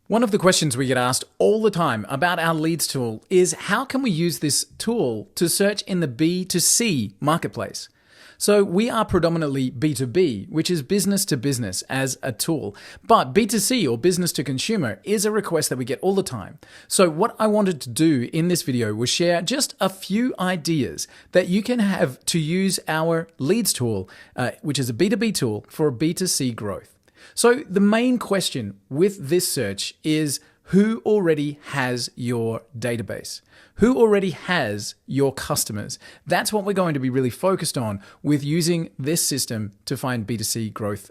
One of the questions we get asked all the time about our leads tool is how can we use this tool to search in the B2C marketplace? So we are predominantly B2B, which is business to business as a tool. But B2C or business to consumer is a request that we get all the time. So what I wanted to do in this video was share just a few ideas that you can have to use our leads tool, which is a B2B tool for B2C growth. So the main question with this search is who already has your database? Who already has your customers? That's what we're going to be really focused on with using this system to find B2C growth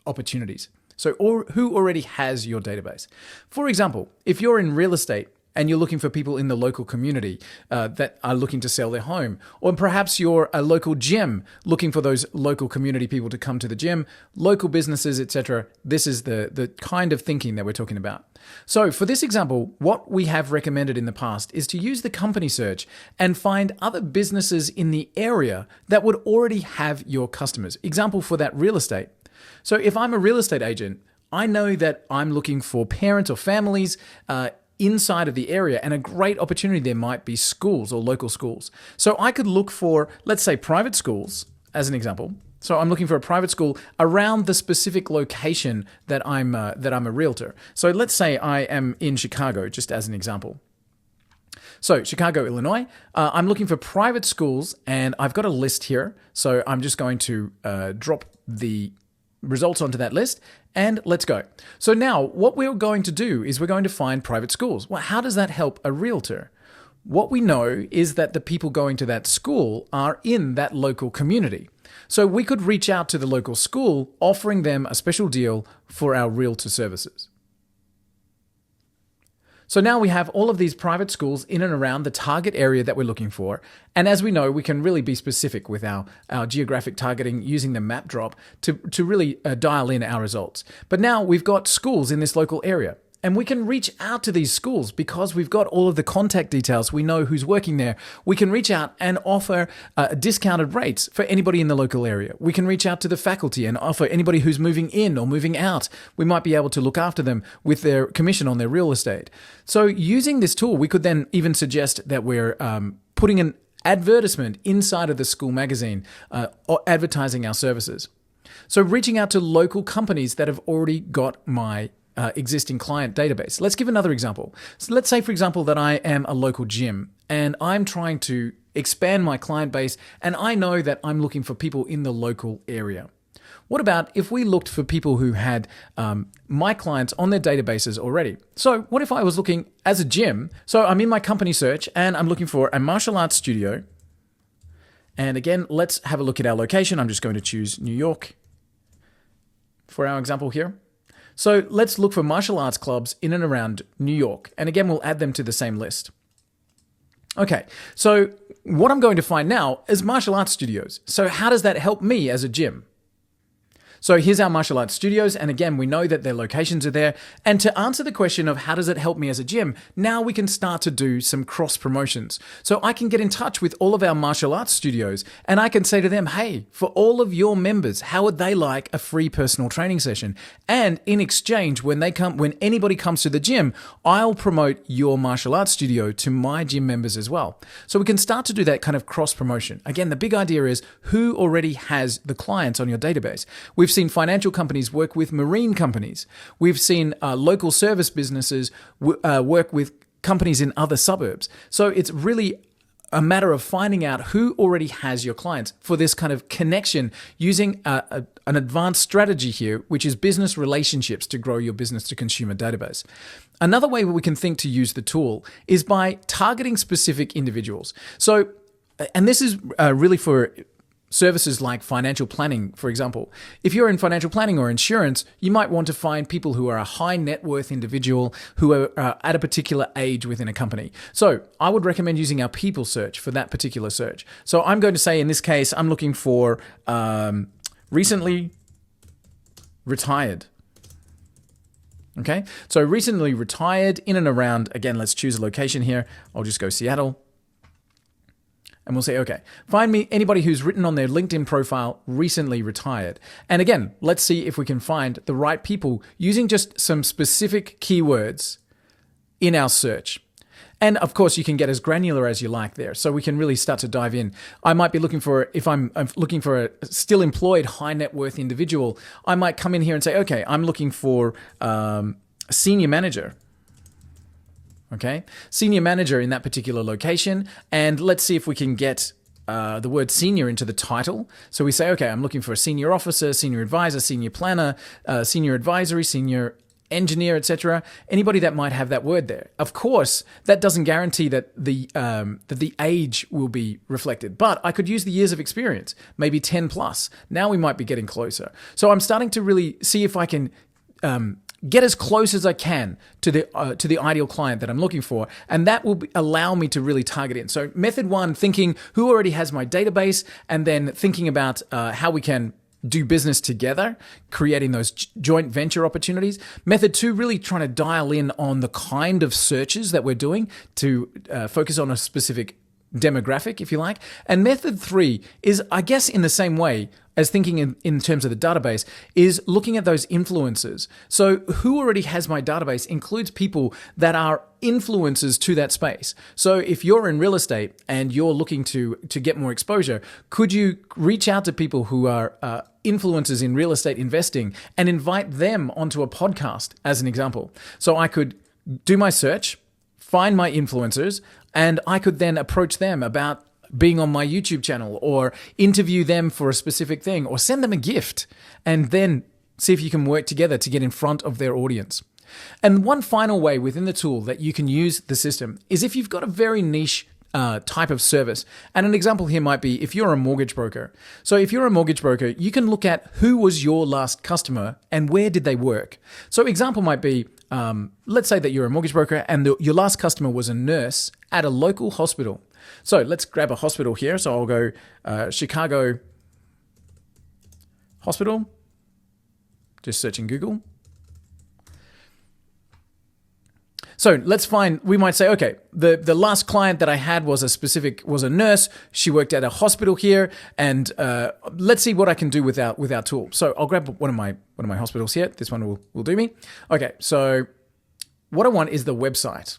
opportunities. So who already has your database? For example, if you're in real estate, and you're looking for people in the local community that are looking to sell their home. Or perhaps you're a local gym looking for those local community people to come to the gym, local businesses, etc. This is the kind of thinking that we're talking about. So for this example, what we have recommended in the past is to use the company search and find other businesses in the area that would already have your customers. Example for that, real estate. So if I'm a real estate agent, I know that I'm looking for parents or families inside of the area, and a great opportunity there might be schools or local schools. So I could look for, let's say, private schools as an example. So I'm looking for a private school around the specific location that I'm a realtor. So let's say I am in Chicago, just as an example. So Chicago, Illinois, I'm looking for private schools, and I've got a list here. So I'm just going to drop the results onto that list, and let's go. So now what we're going to do is we're going to find private schools. Well, how does that help a realtor? What we know is that the people going to that school are in that local community. So we could reach out to the local school, offering them a special deal for our realtor services. So now we have all of these private schools in and around the target area that we're looking for. And as we know, we can really be specific with our geographic targeting using the map drop to really dial in our results. But now we've got schools in this local area. And we can reach out to these schools because we've got all of the contact details. We know who's working there. We can reach out and offer discounted rates for anybody in the local area. We can reach out to the faculty and offer anybody who's moving in or moving out. We might be able to look after them with their commission on their real estate. So using this tool, we could then even suggest that we're putting an advertisement inside of the school magazine or advertising our services. So reaching out to local companies that have already got my existing client database. Let's give another example. So let's say, for example, that I am a local gym and I'm trying to expand my client base, and I know that I'm looking for people in the local area. What about if we looked for people who had my clients on their databases already? So what if I was looking as a gym? So I'm in my company search and I'm looking for a martial arts studio. And again, let's have a look at our location. I'm just going to choose New York for our example here. So let's look for martial arts clubs in and around New York. And again, we'll add them to the same list. Okay, so what I'm going to find now is martial arts studios. So how does that help me as a gym? So here's our martial arts studios. And again, we know that their locations are there. And to answer the question of how does it help me as a gym, now we can start to do some cross promotions. So I can get in touch with all of our martial arts studios and I can say to them, hey, for all of your members, how would they like a free personal training session? And in exchange, when anybody comes to the gym, I'll promote your martial arts studio to my gym members as well. So we can start to do that kind of cross promotion. Again, the big idea is who already has the clients on your database. We've seen financial companies work with marine companies. We've seen local service businesses work with companies in other suburbs. So it's really a matter of finding out who already has your clients for this kind of connection using an advanced strategy here, which is business relationships to grow your business to consumer database. Another way we can think to use the tool is by targeting specific individuals. So, and this is really for services like financial planning, for example. If you're in financial planning or insurance, you might want to find people who are a high net worth individual who are at a particular age within a company. So I would recommend using our people search for that particular search. So I'm going to say in this case, I'm looking for recently retired. Okay, so recently retired in and around, again, let's choose a location here. I'll just go Seattle. And we'll say, okay, find me anybody who's written on their LinkedIn profile recently retired. And again, let's see if we can find the right people using just some specific keywords in our search. And of course, you can get as granular as you like there. So we can really start to dive in. I might be looking for, if I'm looking for a still employed high net worth individual, I might come in here and say, okay, I'm looking for senior manager. Okay, senior manager in that particular location. And let's see if we can get the word senior into the title. So we say, okay, I'm looking for a senior officer, senior advisor, senior planner, senior advisory, senior engineer, etc. Anybody that might have that word there. Of course, that doesn't guarantee that the age will be reflected, but I could use the years of experience, maybe 10 plus. Now we might be getting closer. So I'm starting to really see if I can get as close as I can to the ideal client that I'm looking for, and that will allow me to really target in. So method one, thinking who already has my database, and then thinking about how we can do business together, creating those joint venture opportunities. Method two, really trying to dial in on the kind of searches that we're doing to focus on a specific demographic, if you like. And method three is, I guess, in the same way as thinking in terms of the database, is looking at those influencers. So who already has my database includes people that are influencers to that space. So if you're in real estate and you're looking to get more exposure, could you reach out to people who are influencers in real estate investing and invite them onto a podcast, as an example? So I could do my search, find my influencers, and I could then approach them about being on my YouTube channel, or interview them for a specific thing, or send them a gift, and then see if you can work together to get in front of their audience. And one final way within the tool that you can use the system is if you've got a very niche type of service. And an example here might be if you're a mortgage broker. So if you're a mortgage broker, you can look at who was your last customer and where did they work. So example might be, let's say that you're a mortgage broker and your last customer was a nurse at a local hospital. So let's grab a hospital here. So I'll go Chicago Hospital, just searching Google. So let's find, we might say, okay, the last client that I had was a nurse. She worked at a hospital here, and let's see what I can do with our tool. So I'll grab one of my hospitals here. This one will do me. Okay, so what I want is the website.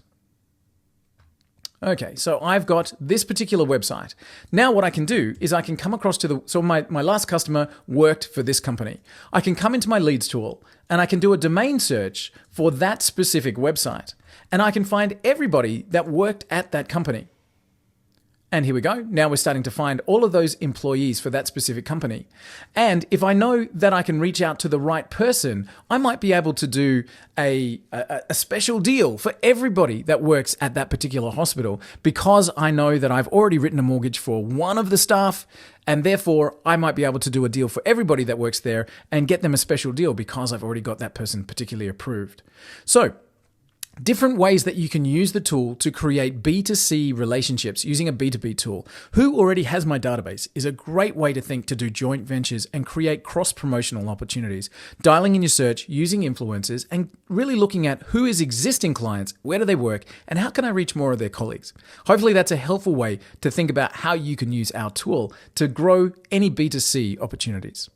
Okay, so I've got this particular website. Now what I can do is I can come across to so my last customer worked for this company. I can come into my leads tool and I can do a domain search for that specific website. And I can find everybody that worked at that company. And here we go. Now we're starting to find all of those employees for that specific company. And if I know that I can reach out to the right person, I might be able to do a special deal for everybody that works at that particular hospital, because I know that I've already written a mortgage for one of the staff, and therefore I might be able to do a deal for everybody that works there and get them a special deal because I've already got that person particularly approved. So, different ways that you can use the tool to create B2C relationships using a B2B tool. Who already has my database is a great way to think to do joint ventures and create cross-promotional opportunities. Dialing in your search, using influencers, and really looking at who is existing clients, where do they work, and how can I reach more of their colleagues. Hopefully that's a helpful way to think about how you can use our tool to grow any B2C opportunities.